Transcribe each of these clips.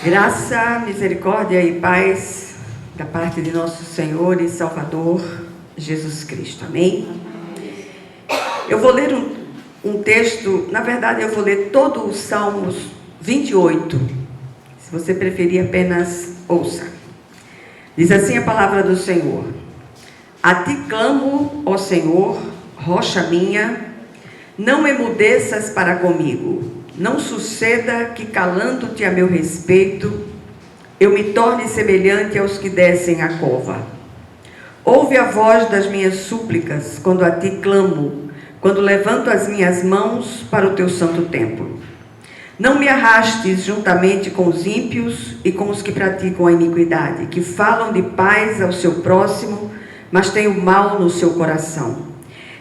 Graça, misericórdia e paz da parte de nosso Senhor e Salvador Jesus Cristo. Amém? Eu vou ler um texto, na verdade eu vou ler todo o Salmos 28. Se você preferir, apenas ouça. Diz assim a palavra do Senhor: A ti clamo, ó Senhor, rocha minha, não emudeças para comigo. Não suceda que, calando-te a meu respeito, eu me torne semelhante aos que descem a cova. Ouve a voz das minhas súplicas quando a ti clamo, quando levanto as minhas mãos para o teu santo templo. Não me arrastes juntamente com os ímpios e com os que praticam a iniquidade, que falam de paz ao seu próximo, mas têm o mal no seu coração.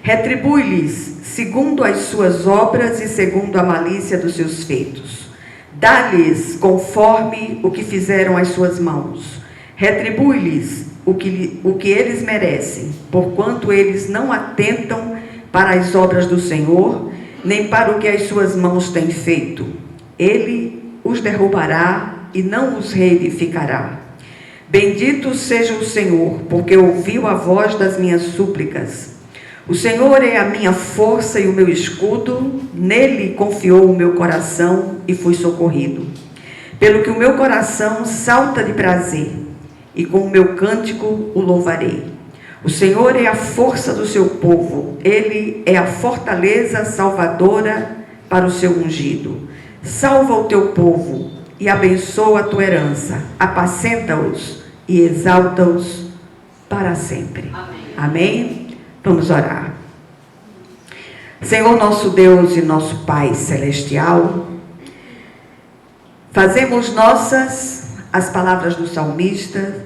Retribui-lhes segundo as suas obras e segundo a malícia dos seus feitos. Dá-lhes conforme o que fizeram as suas mãos. Retribui-lhes o que eles merecem, porquanto eles não atentam para as obras do Senhor, nem para o que as suas mãos têm feito. Ele os derrubará e não os reedificará. Bendito seja o Senhor, porque ouviu a voz das minhas súplicas. O Senhor é a minha força e o meu escudo, nele confiou o meu coração e fui socorrido. Pelo que o meu coração salta de prazer, e com o meu cântico o louvarei. O Senhor é a força do seu povo, ele é a fortaleza salvadora para o seu ungido. Salva o teu povo e abençoa a tua herança, apacenta-os e exalta-os para sempre. Amém. Amém? Vamos orar. Senhor nosso Deus e nosso Pai celestial, fazemos nossas as palavras do salmista,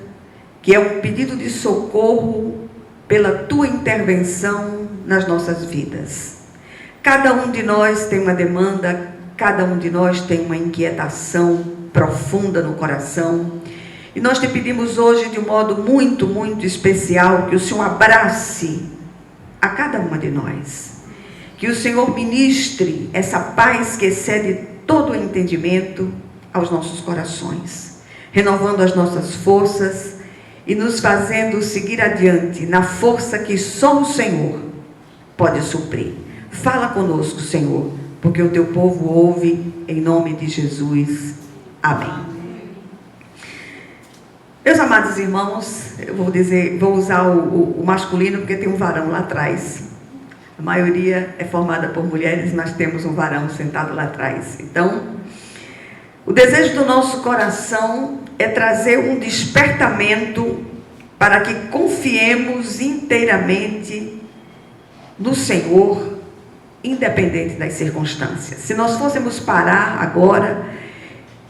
que é um pedido de socorro pela tua intervenção nas nossas vidas. Cada um de nós tem uma demanda, cada um de nós tem uma inquietação profunda no coração, e nós te pedimos hoje de um modo muito, muito especial, que o Senhor abrace a cada uma de nós, que o Senhor ministre essa paz que excede todo o entendimento aos nossos corações, renovando as nossas forças e nos fazendo seguir adiante na força que só o Senhor pode suprir. Fala conosco, Senhor, porque o teu povo ouve, em nome de Jesus. Amém. Meus amados irmãos, eu vou usar o masculino porque tem um varão lá atrás. A maioria é formada por mulheres, mas temos um varão sentado lá atrás. Então, o desejo do nosso coração é trazer um despertamento para que confiemos inteiramente no Senhor, independente das circunstâncias. Se nós fôssemos parar agora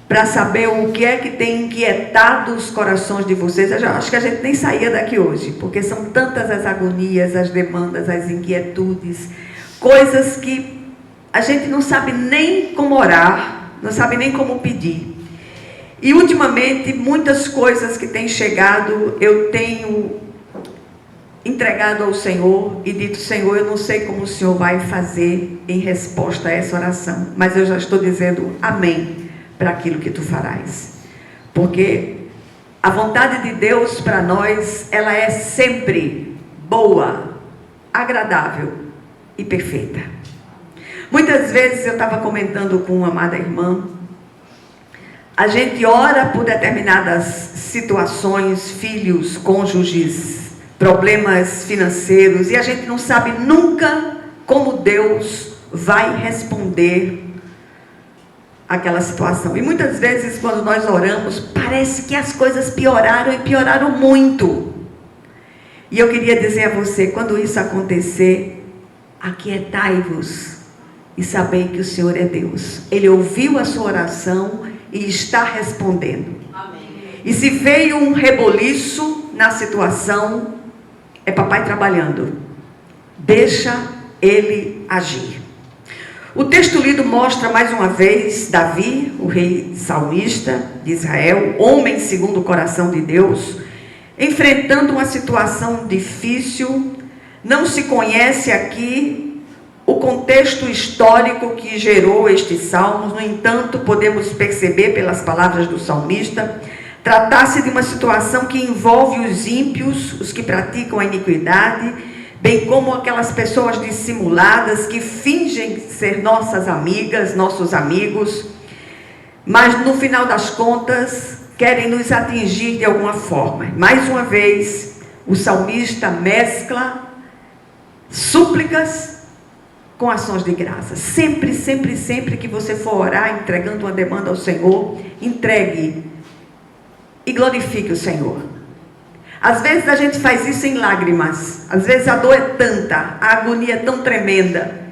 para saber o que é que tem inquietado os corações de vocês, eu acho que a gente nem saía daqui hoje, porque são tantas as agonias, as demandas, as inquietudes, coisas que a gente não sabe nem como orar, não sabe nem como pedir. E ultimamente, muitas coisas que têm chegado, eu tenho entregado ao Senhor e dito: Senhor, eu não sei como o Senhor vai fazer em resposta a essa oração, mas eu já estou dizendo amém para aquilo que tu farás, porque a vontade de Deus para nós, ela é sempre boa, agradável e perfeita. Muitas vezes eu estava comentando com uma amada irmã, a gente ora por determinadas situações, filhos, cônjuges, problemas financeiros, e a gente não sabe nunca como Deus vai responder aquela situação. E muitas vezes, quando nós oramos, parece que as coisas pioraram e pioraram muito. E eu queria dizer a você, quando isso acontecer, aquietai-vos e sabei que o Senhor é Deus. Ele ouviu a sua oração e está respondendo. Amém. E se veio um reboliço na situação, é papai trabalhando. Deixa ele agir. O texto lido mostra mais uma vez Davi, o rei salmista de Israel, homem segundo o coração de Deus, enfrentando uma situação difícil. Não se conhece aqui o contexto histórico que gerou estes salmos. No entanto, podemos perceber pelas palavras do salmista, tratar-se de uma situação que envolve os ímpios, os que praticam a iniquidade, bem como aquelas pessoas dissimuladas que fingem ser nossas amigas, nossos amigos, mas no final das contas querem nos atingir de alguma forma. Mais uma vez, o salmista mescla súplicas com ações de graça. Sempre, sempre, sempre que você for orar, entregando uma demanda ao Senhor, entregue e glorifique o Senhor. Às vezes a gente faz isso em lágrimas. Às vezes a dor é tanta, a agonia é tão tremenda,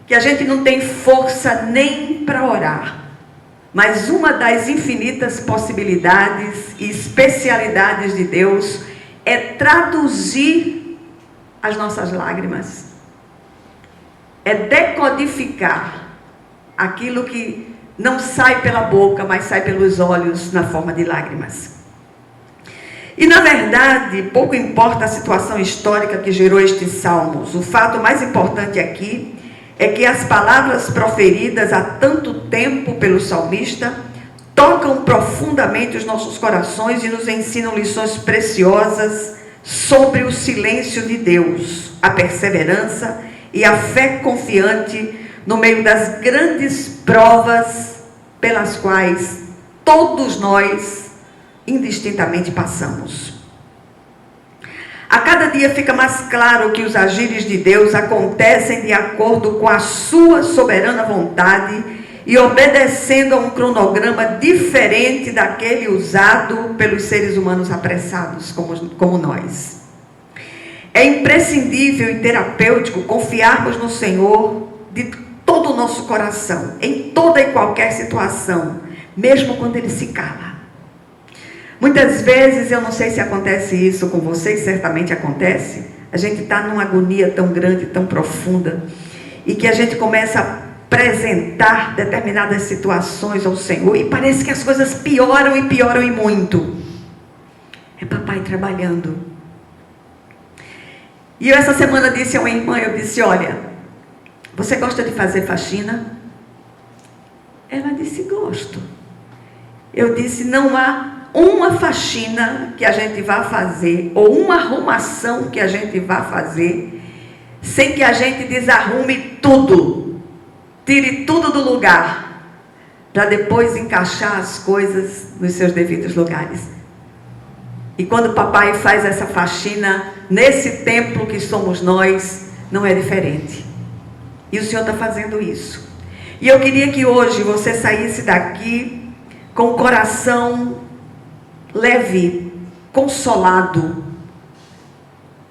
que a gente não tem força nem para orar. Mas uma das infinitas possibilidades e especialidades de Deus é traduzir as nossas lágrimas. É decodificar aquilo que não sai pela boca, mas sai pelos olhos na forma de lágrimas. E na verdade, pouco importa a situação histórica que gerou estes salmos. O fato mais importante aqui é que as palavras proferidas há tanto tempo pelo salmista tocam profundamente os nossos corações e nos ensinam lições preciosas sobre o silêncio de Deus, a perseverança e a fé confiante no meio das grandes provas pelas quais todos nós indistintamente passamos. A cada dia fica mais claro que os agires de Deus acontecem de acordo com a sua soberana vontade e obedecendo a um cronograma diferente daquele usado pelos seres humanos apressados como nós. É imprescindível e terapêutico confiarmos no Senhor de todo o nosso coração, em toda e qualquer situação, mesmo quando Ele se cala. Muitas vezes, eu não sei se acontece isso com vocês, certamente acontece, a gente está numa agonia tão grande, tão profunda, e que a gente começa a apresentar determinadas situações ao Senhor, e parece que as coisas pioram e pioram e muito. É papai trabalhando. E eu essa semana disse a uma irmã, eu disse, olha, você gosta de fazer faxina? Ela disse, gosto. Eu disse, não há uma faxina que a gente vá fazer, ou uma arrumação que a gente vá fazer, sem que a gente desarrume tudo, tire tudo do lugar, para depois encaixar as coisas nos seus devidos lugares. E quando o papai faz essa faxina, nesse templo que somos nós, não é diferente. E o Senhor está fazendo isso. E eu queria que hoje você saísse daqui com o coração leve, consolado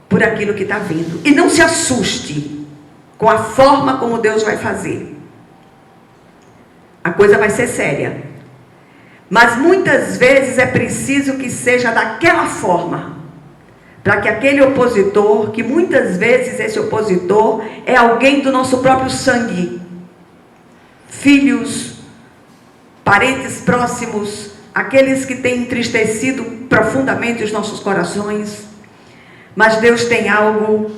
por aquilo que está vindo. E não se assuste com a forma como Deus vai fazer. A coisa vai ser séria. Mas muitas vezes é preciso que seja daquela forma, para que aquele opositor, que muitas vezes esse opositor é alguém do nosso próprio sangue, filhos, parentes próximos, aqueles que têm entristecido profundamente os nossos corações, mas Deus tem algo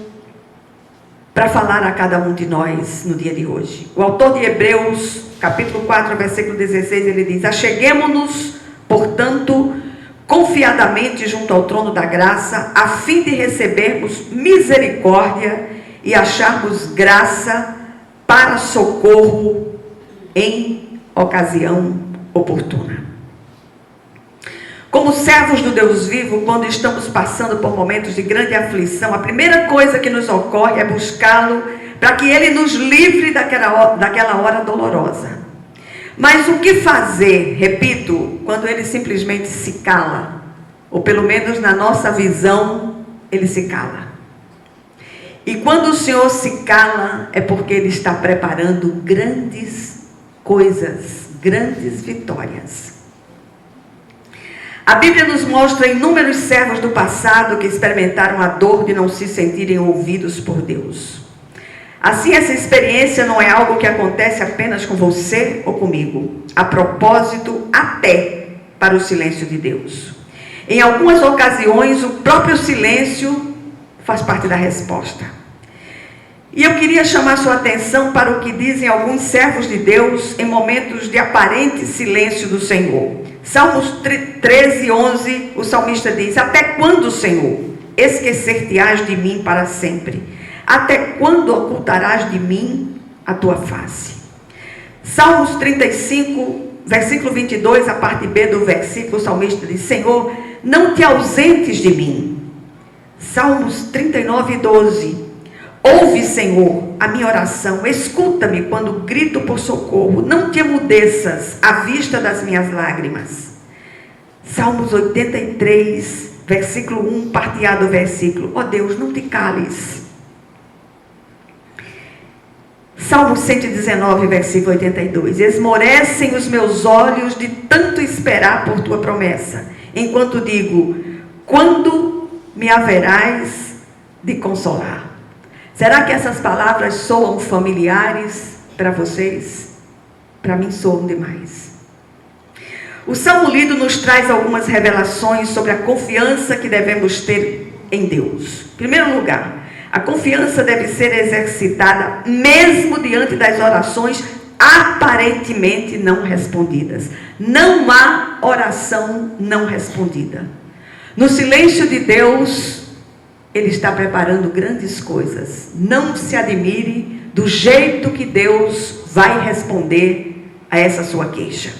para falar a cada um de nós no dia de hoje. O autor de Hebreus, capítulo 4, versículo 16, ele diz, acheguemo-nos, portanto, confiadamente junto ao trono da graça, a fim de recebermos misericórdia e acharmos graça para socorro em ocasião oportuna. Como servos do Deus vivo, quando estamos passando por momentos de grande aflição, a primeira coisa que nos ocorre é buscá-lo para que Ele nos livre daquela hora dolorosa. Mas o que fazer, repito, quando Ele simplesmente se cala? Ou pelo menos na nossa visão, Ele se cala. E quando o Senhor se cala, é porque Ele está preparando grandes coisas, grandes vitórias. A Bíblia nos mostra inúmeros servos do passado que experimentaram a dor de não se sentirem ouvidos por Deus. Assim, essa experiência não é algo que acontece apenas com você ou comigo. A propósito, até para o silêncio de Deus. Em algumas ocasiões, o próprio silêncio faz parte da resposta. E eu queria chamar sua atenção para o que dizem alguns servos de Deus em momentos de aparente silêncio do Senhor. Salmos 13, 11, o salmista diz: até quando, Senhor, esquecer-te-ás de mim para sempre? Até quando ocultarás de mim a tua face? Salmos 35, versículo 22, a parte B do versículo, o salmista diz: Senhor, não te ausentes de mim. Salmos 39, 12. Ouve, Senhor, a minha oração, escuta-me quando grito por socorro, não te emudeças à vista das minhas lágrimas. Salmos 83, versículo 1, parte A do versículo: ó Deus, não te cales. Salmo 119, versículo 82. Esmorecem os meus olhos de tanto esperar por tua promessa, enquanto digo: quando me haverás de consolar? Será que essas palavras soam familiares para vocês? Para mim soam demais. O Salmo lido nos traz algumas revelações sobre a confiança que devemos ter em Deus. Em primeiro lugar, a confiança deve ser exercitada mesmo diante das orações aparentemente não respondidas. Não há oração não respondida. No silêncio de Deus, Ele está preparando grandes coisas. Não se admire do jeito que Deus vai responder a essa sua queixa.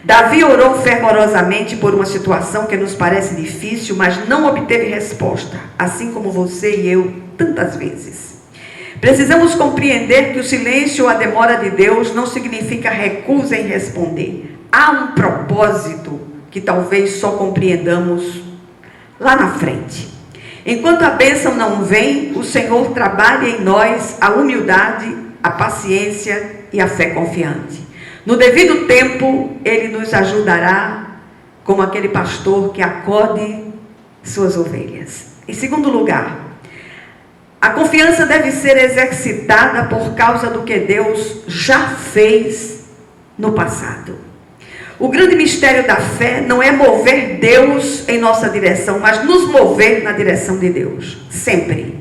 Davi orou fervorosamente por uma situação que nos parece difícil, mas não obteve resposta, assim como você e eu tantas vezes. Precisamos compreender que o silêncio ou a demora de Deus não significa recusa em responder. Há um propósito que talvez só compreendamos lá na frente. Enquanto a bênção não vem, o Senhor trabalha em nós a humildade, a paciência e a fé confiante. No devido tempo, Ele nos ajudará como aquele pastor que acode suas ovelhas. Em segundo lugar, a confiança deve ser exercitada por causa do que Deus já fez no passado. O grande mistério da fé não é mover Deus em nossa direção, mas nos mover na direção de Deus, sempre.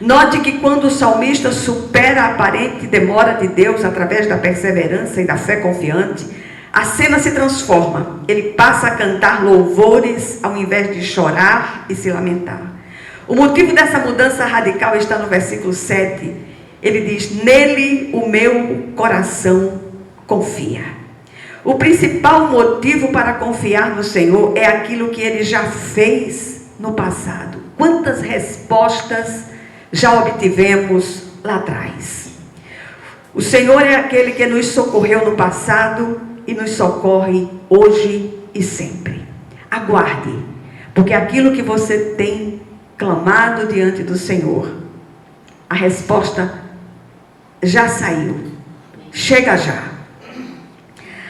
Note que quando o salmista supera a aparente demora de Deus através da perseverança e da fé confiante, a cena se transforma. Ele passa a cantar louvores ao invés de chorar e se lamentar. O motivo dessa mudança radical está no versículo 7. Ele diz: nele o meu coração confia. O principal motivo para confiar no Senhor é aquilo que Ele já fez no passado. Quantas respostas já obtivemos lá atrás? O Senhor é aquele que nos socorreu no passado e nos socorre hoje e sempre. Aguarde, porque aquilo que você tem clamado diante do Senhor, a resposta já saiu. Chega já.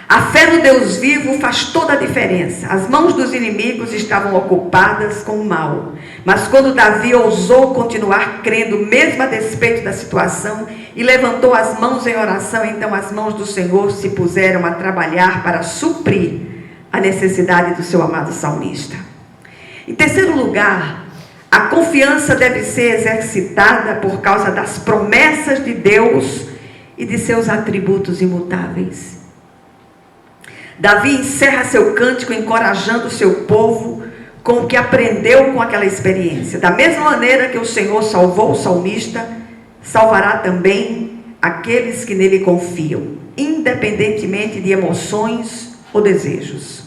A fé no Deus vivo faz toda a diferença. As mãos dos inimigos estavam ocupadas com o mal. Mas quando Davi ousou continuar crendo, mesmo a despeito da situação, e levantou as mãos em oração, então as mãos do Senhor se puseram a trabalhar para suprir a necessidade do seu amado salmista. Em terceiro lugar, a confiança deve ser exercitada por causa das promessas de Deus e de seus atributos imutáveis. Davi encerra seu cântico encorajando o seu povo com o que aprendeu com aquela experiência. Da mesma maneira que o Senhor salvou o salmista, salvará também aqueles que nele confiam, independentemente de emoções ou desejos.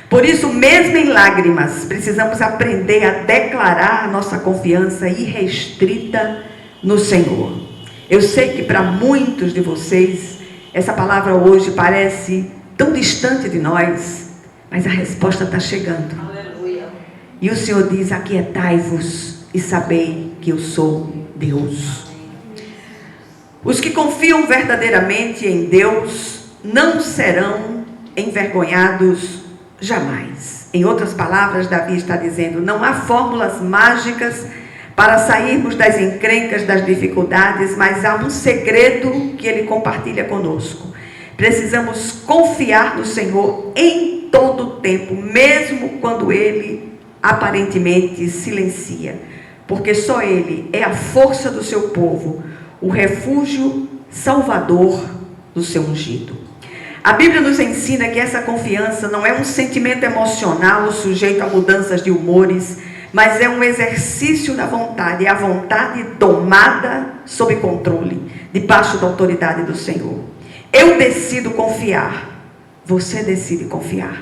Por isso, mesmo em lágrimas, precisamos aprender a declarar a nossa confiança irrestrita no Senhor. Eu sei que para muitos de vocês, essa palavra hoje parece tão distante de nós, mas a resposta está chegando. Aleluia. E o Senhor diz: aquietai-vos e sabei que eu sou Deus. Os que confiam verdadeiramente em Deus não serão envergonhados jamais. Em outras palavras, Davi está dizendo: não há fórmulas mágicas para sairmos das encrencas, das dificuldades, mas há um segredo que Ele compartilha conosco. Precisamos confiar no Senhor em todo o tempo, mesmo quando Ele aparentemente silencia. porque só Ele é a força do seu povo, o refúgio salvador do seu ungido. A Bíblia nos ensina que essa confiança não é um sentimento emocional sujeito a mudanças de humores, mas é um exercício da vontade, é a vontade domada sob controle, debaixo da autoridade do Senhor. Eu decido confiar, você decide confiar.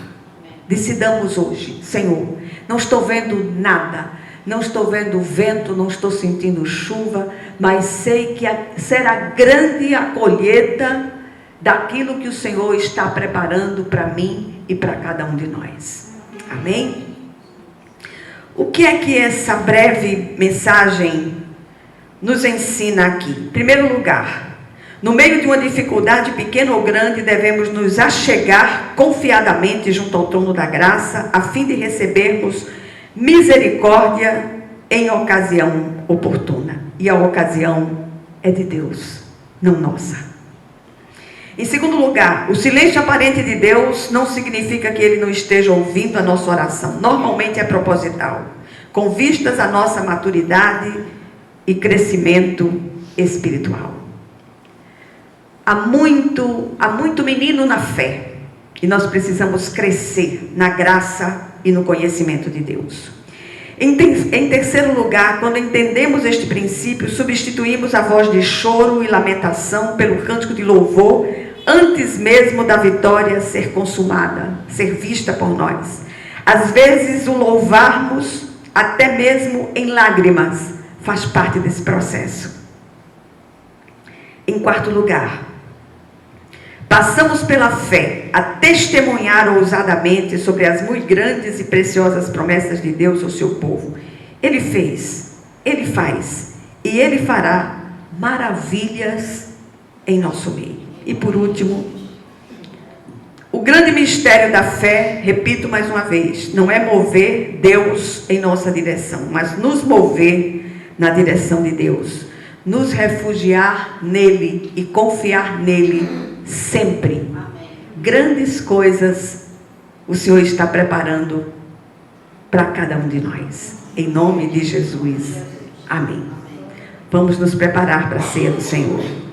Decidamos hoje: Senhor, não estou vendo nada, não estou vendo vento, não estou sentindo chuva, mas sei que será grande a colheita daquilo que o Senhor está preparando para mim e para cada um de nós. Amém? O que é que essa breve mensagem nos ensina aqui? Em primeiro lugar, no meio de uma dificuldade pequena ou grande, devemos nos achegar confiadamente junto ao trono da graça, a fim de recebermos misericórdia em ocasião oportuna. E a ocasião é de Deus, não nossa. Em segundo lugar, o silêncio aparente de Deus não significa que Ele não esteja ouvindo a nossa oração. Normalmente é proposital, com vistas à nossa maturidade e crescimento espiritual. Há muito menino na fé, e nós precisamos crescer na graça e no conhecimento de Deus. Em terceiro lugar, quando entendemos este princípio, substituímos a voz de choro e lamentação pelo cântico de louvor, antes mesmo da vitória ser consumada, ser vista por nós. Às vezes o louvarmos, até mesmo em lágrimas, faz parte desse processo. Em quarto lugar, passamos pela fé a testemunhar ousadamente sobre as muito grandes e preciosas promessas de Deus ao seu povo. Ele fez, Ele faz e Ele fará maravilhas em nosso meio. E por último, o grande mistério da fé, repito mais uma vez, não é mover Deus em nossa direção, mas nos mover na direção de Deus. Nos refugiar nele e confiar nele sempre. Grandes coisas o Senhor está preparando para cada um de nós. Em nome de Jesus. Amém. Vamos nos preparar para a ceia do Senhor.